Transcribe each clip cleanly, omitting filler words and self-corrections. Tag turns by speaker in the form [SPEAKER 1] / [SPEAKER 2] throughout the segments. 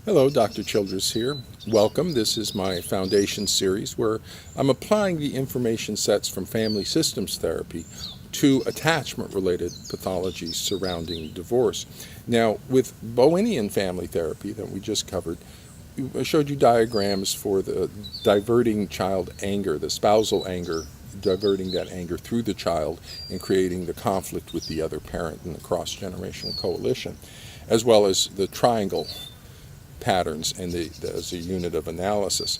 [SPEAKER 1] Hello, Dr. Childress here. Welcome. This is my foundation series where I'm applying the information sets from family systems therapy to attachment-related pathologies surrounding divorce. Now, with Bowenian family therapy that we just covered, I showed you diagrams for the diverting child anger, the spousal anger, diverting that anger through the child and creating the conflict with the other parent in the cross-generational coalition, as well as the triangle patterns and as a unit of analysis.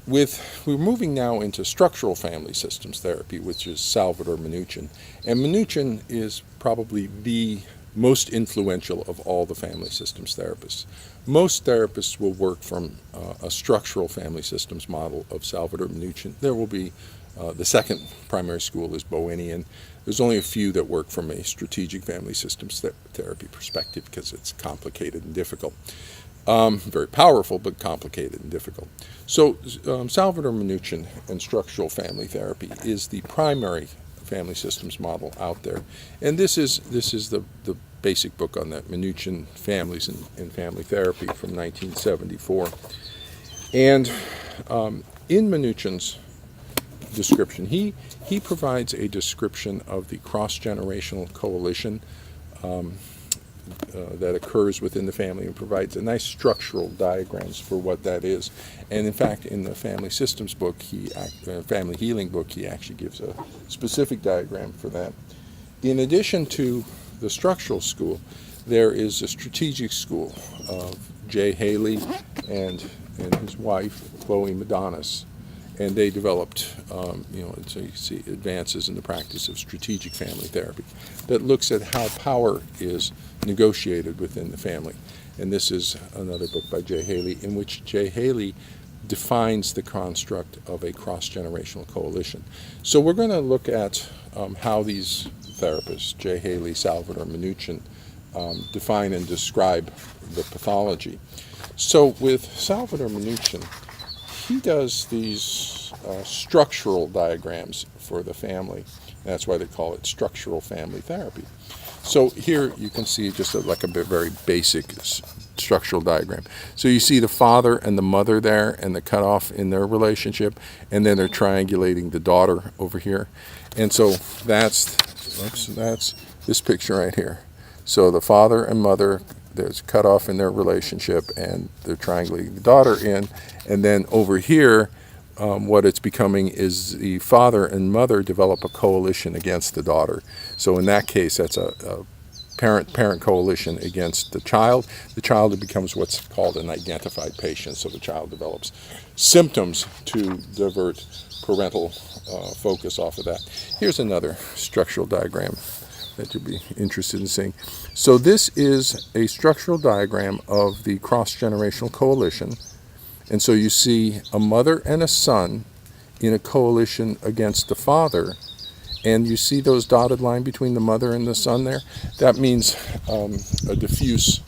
[SPEAKER 1] We're moving now into structural family systems therapy, which is Salvador Minuchin. And Minuchin is probably the most influential of all the family systems therapists. Most therapists will work from a structural family systems model of Salvador Minuchin. There will be the second primary school is Bowenian. There's only a few that work from a strategic family systems therapy perspective because it's complicated and difficult. Very powerful, but complicated and difficult. So Salvador Minuchin and structural family therapy is the primary family systems model out there. And this is the basic book on that, Minuchin Families and Family Therapy from 1974. And in Minuchin's description, he provides a description of the cross-generational coalition that occurs within the family and provides a nice structural diagrams for what that is. And in fact, in the family systems book, family healing book, he actually gives a specific diagram for that. In addition to the structural school, there is a strategic school of Jay Haley and his wife, Chloe Madonis. And they developed, so you see advances in the practice of strategic family therapy that looks at how power is negotiated within the family. And this is another book by Jay Haley, in which Jay Haley defines the construct of a cross-generational coalition. So we're going to look at how these therapists, Jay Haley, Salvador Minuchin, define and describe the pathology. So with Salvador Minuchin, he does these structural diagrams for the family. That's why they call it structural family therapy. So here you can see just like a very basic structural diagram. So you see the father and the mother there and the cutoff in their relationship, and then they're triangulating the daughter over here. And so that's this picture right here. So the father and mother, there's a cutoff in their relationship, and they're triangulating the daughter in. And then over here, what it's becoming is the father and mother develop a coalition against the daughter. So in that case, that's a parent-parent coalition against the child. The child becomes what's called an identified patient. So the child develops symptoms to divert parental focus off of that. Here's another structural diagram that you'll be interested in seeing. So this is a structural diagram of the cross-generational coalition. And so you see a mother and a son in a coalition against the father, and you see those dotted line between the mother and the son there? That means a diffuse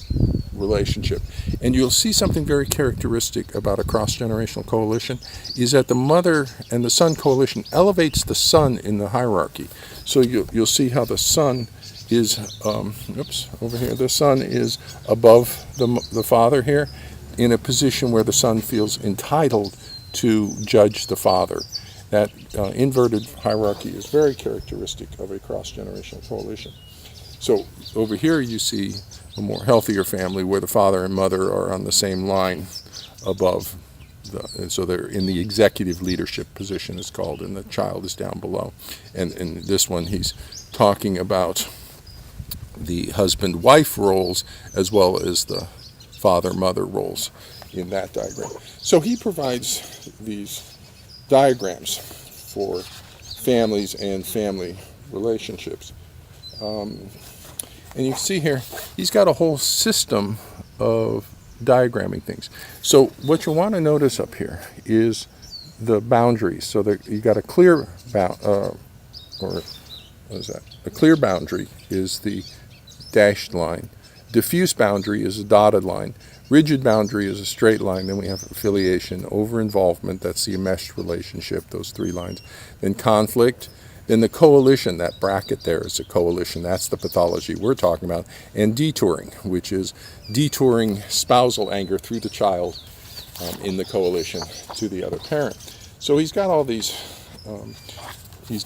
[SPEAKER 1] relationship. And you'll see something very characteristic about a cross-generational coalition is that the mother and the son coalition elevates the son in the hierarchy. So you'll see how the son is, over here, the son is above the father here, in a position where the son feels entitled to judge the father. That inverted hierarchy is very characteristic of a cross-generational coalition. So over here you see a more healthier family where the father and mother are on the same line above. And so they're in the executive leadership position, is called, and the child is down below. And in this one, he's talking about the husband-wife roles as well as the father-mother roles in that diagram. So he provides these diagrams for families and family relationships. And you can see here, he's got a whole system of diagramming things. So what you want to notice up here is the boundaries. So that you got a clear a clear boundary is the dashed line. Diffuse boundary is a dotted line. Rigid boundary is a straight line. Then we have affiliation, over involvement, that's the enmeshed relationship, those three lines. Then conflict, Then the coalition, that bracket there is a coalition. That's the pathology we're talking about. And detouring, which is detouring spousal anger through the child in the coalition to the other parent. So he's got all these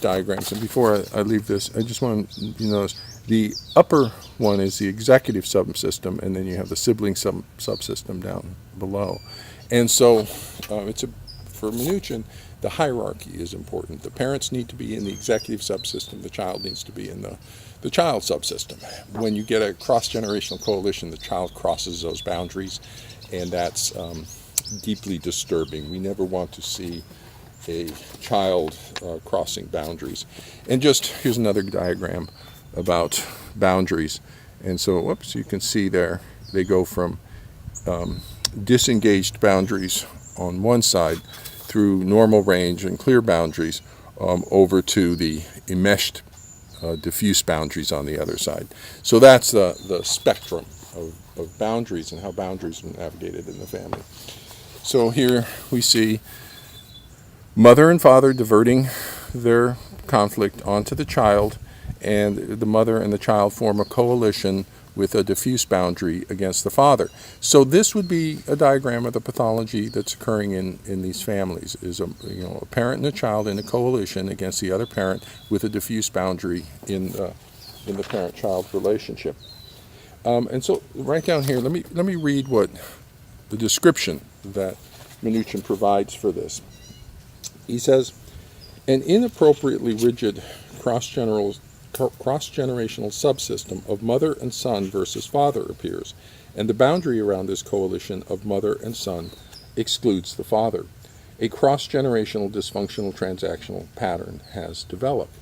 [SPEAKER 1] diagrams. And before I leave this, I just want to notice the upper one is the executive subsystem, and then you have the sibling subsystem down below. And so for Minuchin, the hierarchy is important. The parents need to be in the executive subsystem. The child needs to be in the child subsystem. When you get a cross-generational coalition, the child crosses those boundaries, and that's deeply disturbing. We never want to see a child crossing boundaries. And just here's another diagram about boundaries. And so, whoops, you can see there they go from disengaged boundaries on one side through normal range and clear boundaries over to the enmeshed diffuse boundaries on the other side. So that's the spectrum of boundaries and how boundaries are navigated in the family. So here we see mother and father diverting their conflict onto the child, and the mother and the child form a coalition with a diffuse boundary against the father. So this would be a diagram of the pathology that's occurring in these families, is a parent and a child in a coalition against the other parent with a diffuse boundary in the parent-child relationship. And so right down here, let me read what the description that Minuchin provides for this. He says, an inappropriately rigid cross-generational subsystem of mother and son versus father appears, and the boundary around this coalition of mother and son excludes the father. A cross-generational dysfunctional transactional pattern has developed.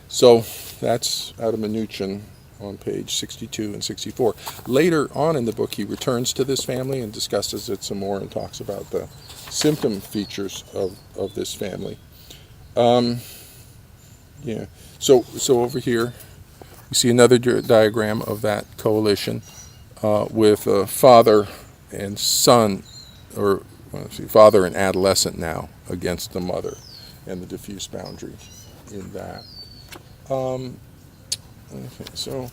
[SPEAKER 1] So that's out of Minuchin on page 62 and 64. Later on in the book, he returns to this family and discusses it some more and talks about the symptom features of this family. So over here, you see another diagram of that coalition with a father and son, or father and adolescent now against the mother, and the diffuse boundary in that. Okay, so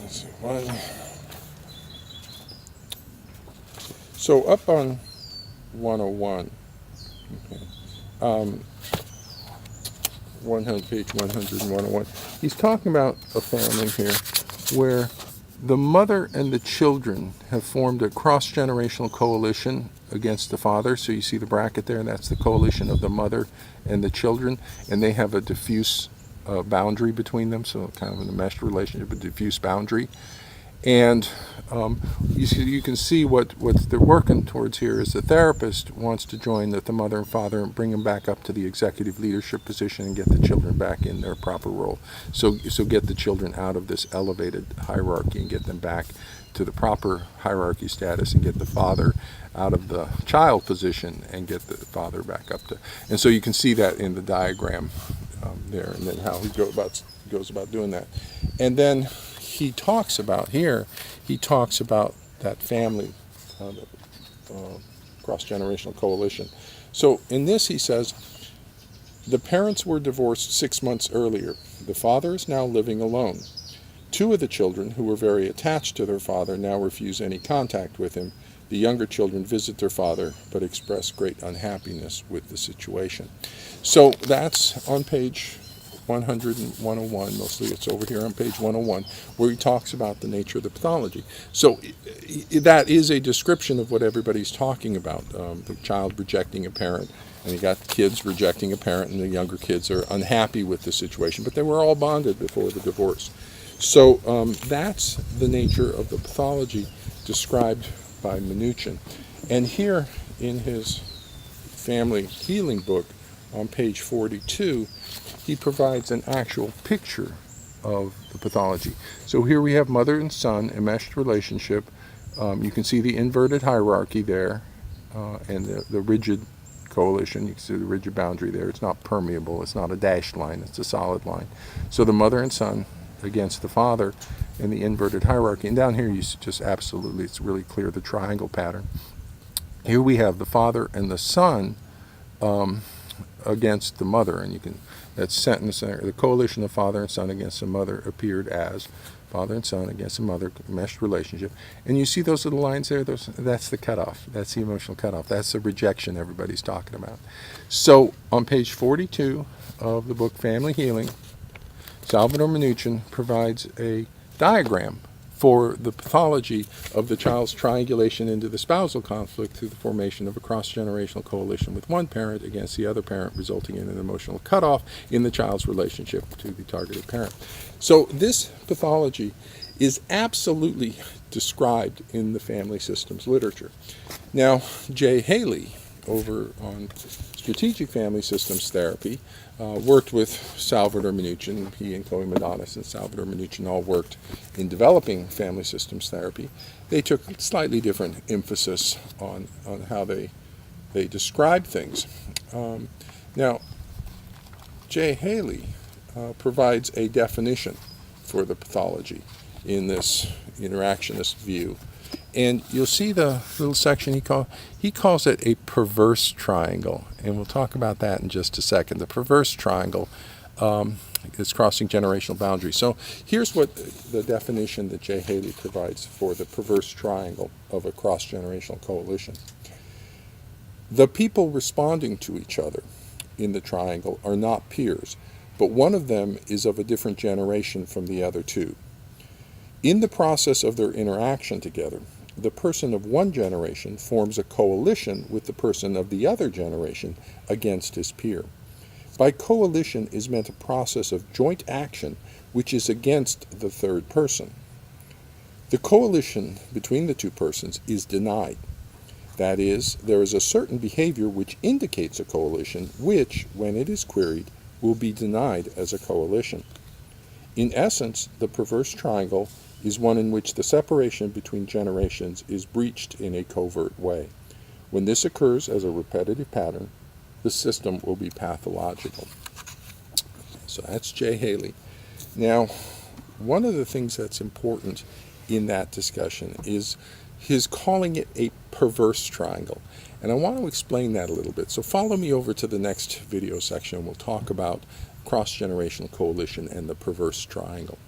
[SPEAKER 1] let's see, one. So up on 101, okay, page 100 and 101, he's talking about a family here where the mother and the children have formed a cross-generational coalition against the father. So you see the bracket there, and that's the coalition of the mother and the children, and they have a diffuse boundary between them, so kind of an enmeshed relationship, a diffuse boundary. And you can see what they're working towards here is the therapist wants to join the mother and father and bring them back up to the executive leadership position and get the children back in their proper role. So get the children out of this elevated hierarchy and get them back to the proper hierarchy status, and get the father out of the child position and get the father back up to. And so you can see that in the diagram there, and then how he goes about doing that. And then he talks about that family, cross-generational coalition. So in this he says, the parents were divorced 6 months earlier. The father is now living alone. 2 of the children, who were very attached to their father, now refuse any contact with him. The younger children visit their father, but express great unhappiness with the situation. So that's on page 100 and 101, mostly it's over here on page 101, where he talks about the nature of the pathology. So that is a description of what everybody's talking about. The child rejecting a parent, and you got kids rejecting a parent, and the younger kids are unhappy with the situation, but they were all bonded before the divorce. So that's the nature of the pathology described by Minuchin. And here in his family healing book on page 42, he provides an actual picture of the pathology. So here we have mother and son, enmeshed relationship. You can see the inverted hierarchy there, and the rigid coalition. You can see the rigid boundary there. It's not permeable. It's not a dashed line. It's a solid line. So the mother and son against the father in the inverted hierarchy. And down here you just absolutely, it's really clear, the triangle pattern. Here we have the father and the son against the mother, and you can, that sentence there, the coalition of father and son against the mother appeared as father and son against the mother, meshed relationship. And you see those little lines there, that's the cutoff. That's the emotional cutoff. That's the rejection everybody's talking about. So on page 42 of the book Family Healing, Salvador Minuchin provides a diagram for the pathology of the child's triangulation into the spousal conflict through the formation of a cross-generational coalition with one parent against the other parent, resulting in an emotional cutoff in the child's relationship to the targeted parent. So this pathology is absolutely described in the family systems literature. Now, Jay Haley, over on Strategic Family Systems Therapy, worked with Salvador Minuchin. He and Chloe Medanis and Salvador Minuchin all worked in developing family systems therapy. They took slightly different emphasis on how they describe things. Now, Jay Haley provides a definition for the pathology in this interactionist view. And you'll see the little section he calls it a perverse triangle, and we'll talk about that in just a second. The perverse triangle is crossing generational boundaries. So here's what the definition that Jay Haley provides for the perverse triangle of a cross-generational coalition. The people responding to each other in the triangle are not peers, but one of them is of a different generation from the other two. In the process of their interaction together, the person of one generation forms a coalition with the person of the other generation against his peer. By coalition is meant a process of joint action which is against the third person. The coalition between the two persons is denied. That is, there is a certain behavior which indicates a coalition, which, when it is queried, will be denied as a coalition. In essence, the perverse triangle is one in which the separation between generations is breached in a covert way. When this occurs as a repetitive pattern, the system will be pathological. So that's Jay Haley. Now, one of the things that's important in that discussion is his calling it a perverse triangle. And I want to explain that a little bit. So follow me over to the next video section. We'll talk about cross-generational coalition and the perverse triangle.